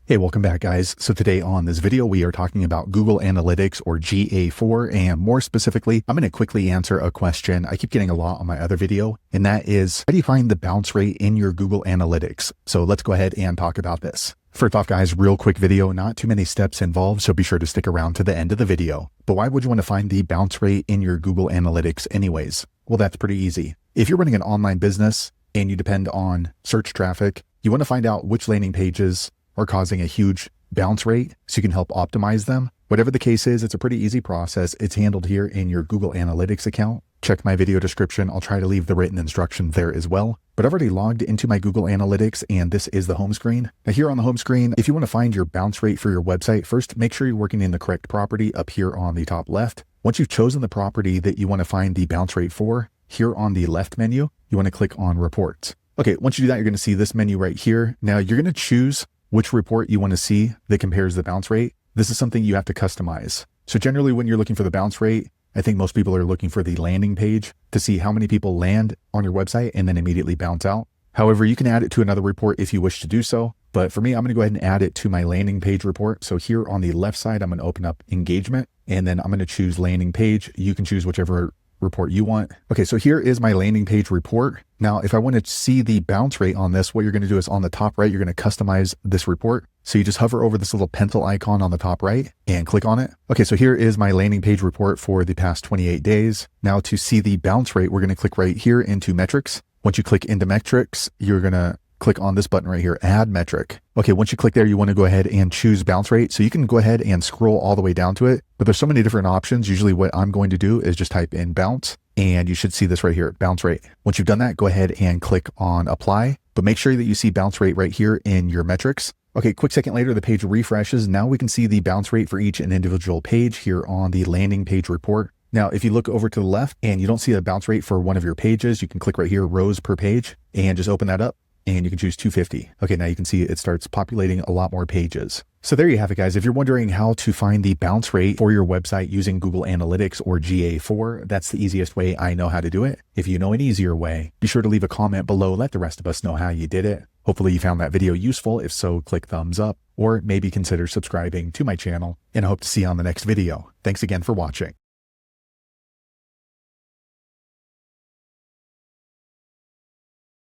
Hey, welcome back guys. So today on this video, we are talking about Google Analytics or GA4, and more specifically, I'm going to quickly answer a question I keep getting a lot on my other video, and that is, how do you find the bounce rate in your Google Analytics? So let's go ahead and talk about this. First off guys, real quick video, not too many steps involved, so be sure to stick around to the end of the video. But why would you want to find the bounce rate in your Google Analytics anyways? Well, that's pretty easy. If you're running an online business and you depend on search traffic, you want to find out which landing pages are causing a huge bounce rate so you can help optimize them. Whatever the case is, it's a pretty easy process. It's handled here in your Google Analytics account. Check my video description. I'll try to leave the written instructions there as well. But I've already logged into my Google Analytics and this is the home screen. Now here on the home screen, if you want to find your bounce rate for your website, first make sure you're working in the correct property up here on the top left. Once you've chosen the property that you want to find the bounce rate for, here on the left menu, you want to click on reports. Okay, once you do that, you're going to see this menu right here. Now you're going to choose which report you want to see that compares the bounce rate. This is something you have to customize. So generally when you're looking for the bounce rate, I think most people are looking for the landing page to see how many people land on your website and then immediately bounce out. However, you can add it to another report if you wish to do so. But for me, I'm going to go ahead and add it to my landing page report. So here on the left side, I'm going to open up engagement and then I'm going to choose landing page. You can choose whichever report you want. Okay, so here is my landing page report. Now, if I want to see the bounce rate on this, what you're going to do is on the top right, you're going to customize this report. So you just hover over this little pencil icon on the top right and click on it. Okay, so here is my landing page report for the past 28 days. Now to see the bounce rate, we're going to click right here into metrics. Once you click into metrics, you're going to click on this button right here, add metric. Okay, once you click there, you want to go ahead and choose bounce rate. So you can go ahead and scroll all the way down to it, but there's so many different options. Usually what I'm going to do is just type in bounce and you should see this right here, bounce rate. Once you've done that, go ahead and click on apply, but make sure that you see bounce rate right here in your metrics. Okay, quick second later, the page refreshes. Now we can see the bounce rate for each and individual page here on the landing page report. Now, if you look over to the left and you don't see a bounce rate for one of your pages, you can click right here, rows per page, and just open that up. And you can choose 250. Okay, now you can see it starts populating a lot more pages. So there you have it, guys. If you're wondering how to find the bounce rate for your website using Google Analytics or GA4, that's the easiest way I know how to do it. If you know an easier way, be sure to leave a comment below. Let the rest of us know how you did it. Hopefully you found that video useful. If so, click thumbs up or maybe consider subscribing to my channel, and I hope to see you on the next video. Thanks again for watching.